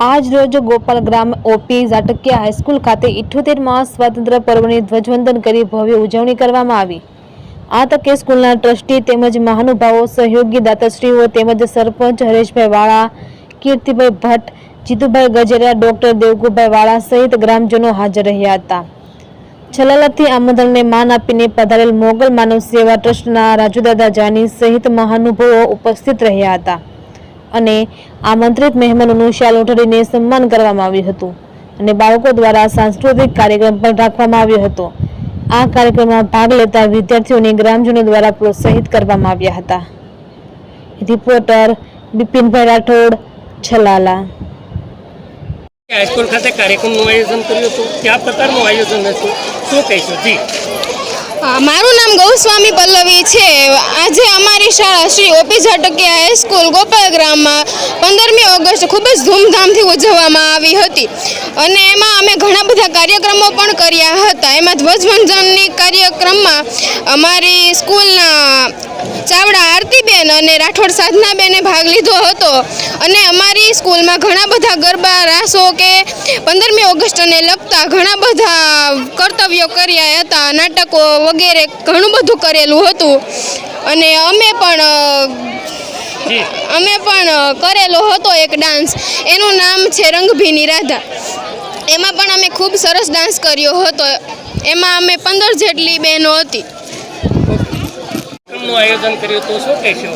આજ રોજ ગોપાલ ગ્રામ OP Zatakiya high school ખાતે 78મા સ્વાતંત્ર્ય પર્વની ધ્વજવંદન કરી ભવ્ય ઉજવણી કરવામાં આવી। આ તકે સ્કૂલના ટ્રસ્ટી તેમજ મહાનુભાવો, સહયોગી દાતાશ્રીઓ તેમજ સરપંચ હરેશભાઈ વાળા, કીર્તિભાઈ ભટ્ટ, જીતુભાઈ ગજેરા, ડોક્ટર દેવકુભાઈ વાળા સહિત ગ્રામજનો હાજર રહ્યા હતા। છલાલાથી આમંત્રણને માન આપીને પધારેલ મોગલ માનવ સેવા ટ્રસ્ટના રાજુદાદા જાની સહિત મહાનુભાવો ઉપસ્થિત રહ્યા હતા અને આમંત્રિત મહેમાનોનું શાલ ઓઢાડીને સન્માન કરવામાં આવ્યું હતું અને બાળકો દ્વારા સાંસ્કૃતિક કાર્યક્રમ પણ રાખવામાં આવ્યો હતો। આ કાર્યક્રમમાં ભાગ લેતા વિદ્યાર્થીઓને ગ્રામજનો દ્વારા પ્રોત્સાહિત કરવામાં આવ્યા હતા। રિપોર્ટર બિપિનભાઈ રાઠોડ, છલાલા। હાઈસ્કૂલ ખાતે કાર્યક્રમનું આયોજન કર્યું હતું, કયા પ્રકારનું આયોજન હતું, શું કહીશો? જી, મારું નામ ગૌસ્વામી પલ્લવી છે। આજે અમારી શાળા શ્રી ઓપી ઝાટકિયા હાઈસ્કૂલ ગોપાલ ગ્રામમાં 15મી ઓગસ્ટ ખૂબ જ ધૂમધામથી ઉજવવામાં આવી હતી અને એમાં અમે ઘણા બધા કાર્યક્રમો પણ કર્યા હતા। એમાં ધ્વજવંદનની કાર્યક્રમમાં અમારી સ્કૂલના ચાવડા આરતીબેન અને રાઠોડ સાધનાબેને ભાગ લીધો હતો અને અમારી સ્કૂલમાં ઘણા બધા ગરબા, રાસો કે 15મી ઓગસ્ટને લગતા ઘણા બધા કર્તવ્યો કર્યા હતા, નાટકો વગેરે ઘણું બધું કરેલું હતું અને અમે પણ કરેલો હતો એક ડાન્સ, એનું નામ છે રંગભીની રાધા। એમાં પણ અમે ખૂબ સરસ ડાન્સ કર્યો હતો। એમાં અમે 15 જેટલી બહેનો હતી। આયોજન કર્યું હતું, શું કહેશો?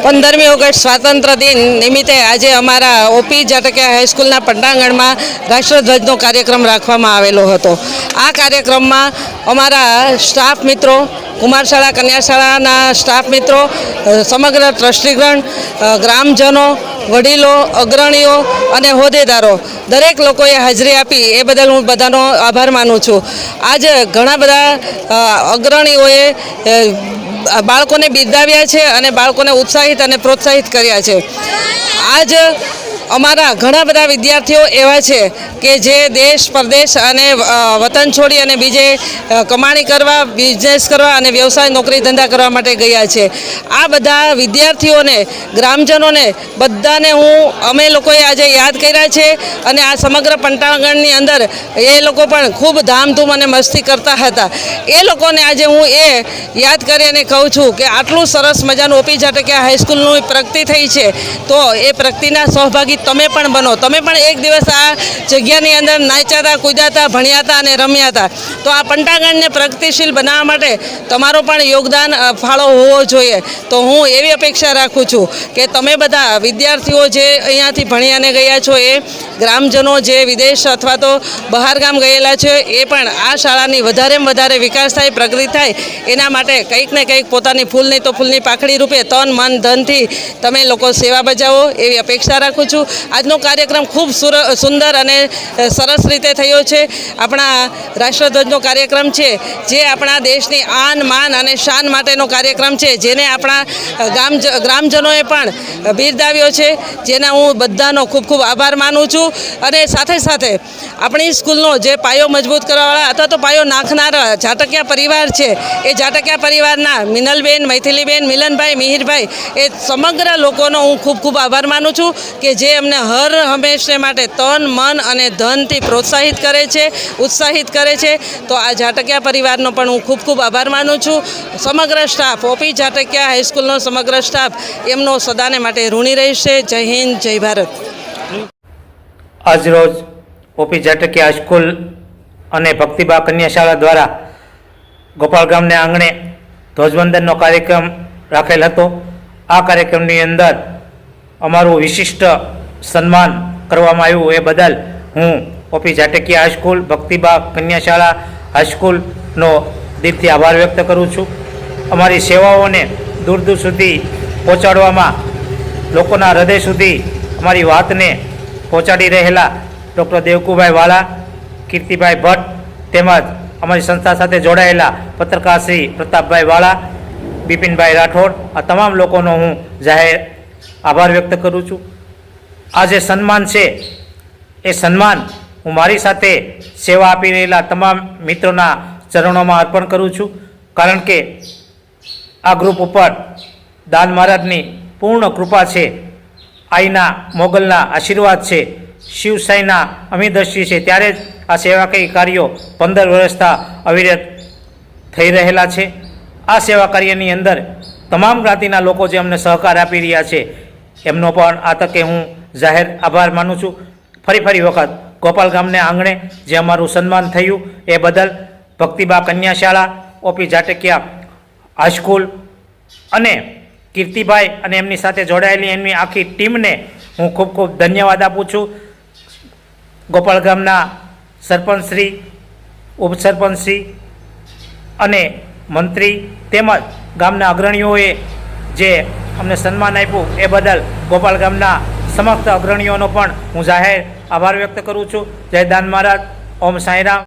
15મી ઓગસ્ટ સ્વાતંત્ર્ય દિન નિમિત્તે આજે અમારા ઓપી ઝાટકિયા હાઈસ્કૂલના પટાંગણમાં રાષ્ટ્રધ્વજનો કાર્યક્રમ રાખવામાં આવેલો હતો। આ કાર્યક્રમમાં અમારા સ્ટાફ મિત્રો, કુમારશાળા, કન્યાશાળાના સ્ટાફ મિત્રો, સમગ્ર ટ્રસ્ટીગણ, ગ્રામજનો, વડીલો, અગ્રણીઓ અને હોદ્દેદારો દરેક લોકોએ હાજરી આપી એ બદલ હું બધાનો આભાર માનું છું। આજે ઘણા બધા અગ્રણીઓએ બાળકોને બિરદાવ્યા છે અને બાળકોને ઉત્સાહિત અને પ્રોત્સાહિત કર્યા છે। આજ અમારા ઘણા બધા વિદ્યાર્થીઓ એવા છે કે જે દેશ પરદેશ અને વતન છોડી અને બીજે કમાણી કરવા, બિઝનેસ કરવા અને વ્યવસાય, નોકરી ધંધા કરવા માટે ગયા છે। આ બધા વિદ્યાર્થીઓને, ગ્રામજનોને બધાને અમે લોકોએ આજે યાદ કર્યા છે અને આ સમગ્ર પટાંગણની અંદર એ લોકો પણ ખૂબ ધામધૂમ અને મસ્તી કરતા હતા। એ લોકોને આજે હું એ યાદ કરી અને કહું છું કે આટલું સરસ મજાનું ઓપી ઝાટકિયા હાઈસ્કૂલનું પ્રગતિ થઈ છે તો એ પ્રગતિના સહભાગી તમે પણ બનો। તમે પણ એક દિવસ આ જગ્યાની અંદર નાચ્યા હતા, કૂદ્યા હતા, ભણ્યા હતા અને રમ્યા હતા। તો આ પટાંગણને પ્રગતિશીલ બનાવવા માટે તમારો પણ યોગદાન, ફાળો હોવો જોઈએ। તો હું એવી અપેક્ષા રાખું છું કે તમે બધા વિદ્યાર્થીઓ જે અહીંયાથી ભણ્યાને ગયા છો, એ ગ્રામજનો જે વિદેશ અથવા તો બહાર ગામ ગયેલા છે, એ પણ આ શાળાની વધારેમાં વધારે વિકાસ થાય, પ્રગતિ થાય એના માટે કંઈક ને કંઈક પોતાની ફૂલ નહીં તો ફૂલની પાખડી રૂપે તન, મન, ધનથી તમે લોકો સેવા બજાવો એવી અપેક્ષા રાખું છું। આજનો કાર્યક્રમ ખૂબ સુંદર અને સરસ રીતે થયો છે। આપણા રાષ્ટ્રધ્વજનો કાર્યક્રમ છે જે આપણા દેશની આન, માન અને શાન માટેનો કાર્યક્રમ છે, જેને આપણા ગ્રામજનોએ પણ બિરદાવ્યો છે, જેના હું બધાનો ખૂબ ખૂબ આભાર માનું છું। અને સાથે સાથે આપણી સ્કૂલનો જે પાયો મજબૂત કરવાવાળા અથવા તો પાયો નાખનારા ઝાટકિયા પરિવાર છે, એ ઝાટકિયા પરિવારના મિનલબેન, મૈથિલીબેન, મિલનભાઈ, મિહિરભાઈ, એ સમગ્ર લોકોનો હું ખૂબ ખૂબ આભાર માનું છું કે જે અમને હર હંમેશને માટે તન, મન અને ધનથી પ્રોત્સાહિત કરે છે, ઉત્સાહિત કરે છે। તો આ ઝાટકિયા પરિવારનો પણ હું ખૂબ ખૂબ આભાર માનું છું। સમગ્ર સ્ટાફ, ઓપી ઝાટકિયા હાઈસ્કૂલનો સમગ્ર સ્ટાફ એમનો સદાને માટે ઋણી રહેશે। જય હિન્દ, જય ભારત। આજરોજ ઓપી ઝાટકિયા હાઈસ્કૂલ અને ભક્તિબા કન્યા શાળા દ્વારા ગોપાલ ગામને આંગણે ધ્વજવંદનનો કાર્યક્રમ રાખેલ હતો। આ કાર્યક્રમની અંદર અમારું વિશિષ્ટ સન્માન કરવામાં આવ્યું એ બદલ હું ઓપી ઝાટકિયા હાઈસ્કૂલ, ભક્તિબા કન્યા શાળા હાઈસ્કૂલનો દિલથી આભાર વ્યક્ત કરું છું। અમારી સેવાઓને દૂર દૂર સુધી પહોંચાડવામાં, લોકોના હૃદય સુધી અમારી વાતને પહોંચાડી રહેલા ડૉક્ટર દેવકુભાઈ વાળા, કીર્તિભાઈ ભટ્ટ તેમજ અમારી સંસ્થા સાથે જોડાયેલા પત્રકાર શ્રી પ્રતાપભાઈ વાળા, બિપિનભાઈ રાઠોડ, આ તમામ લોકોનો હું જાહેર આભાર વ્યક્ત કરું છું। આ જે સન્માન છે એ સન્માન હું મારી સાથે સેવા આપી રહેલા તમામ મિત્રોના ચરણોમાં અર્પણ કરું છું, કારણ કે આ ગ્રુપ ઉપર દાન મહારાજની પૂર્ણ કૃપા છે। આઈના મોગલના આશીર્વાદ છે, શિવસાઈના અમીદ્રષ્ટિ છે, ત્યારે જ આ સેવાકીય કાર્યો 15 વર્ષથી અવિરત થઈ રહેલા છે. આ સેવા કાર્યની અંદર તમામ જ્ઞાતિના લોકો જે અમને સહકાર આપી રહ્યા છે એમનો પણ આ તકે હું જાહેર આભાર માનું છું. ફરી વખત ગોપાલ ગામને આંગણે જે અમારું સન્માન થયું એ બદલ ભક્તિબા કન્યા શાળા, ઓપી ઝાટકિયા હાઈસ્કૂલ અને કીર્તિભાઈ અને એમની સાથે જોડાયેલી એમની આખી ટીમને હું ખૂબ ખૂબ ધન્યવાદ આપું છું. ગોપાલ ગામના સરપંચશ્રી, ઉપસરપંચશ્રી અને મંત્રી તેમજ ગામના અગ્રણીઓએ જે અમને સન્માન આપ્યું એ બદલ ગોપાલ ગામના સમસ્ત અગ્રણીઓનો પણ હું જાહેર આભાર વ્યક્ત કરું છું. જય દાન મહારાજ. ઓમ સાંઈરામ.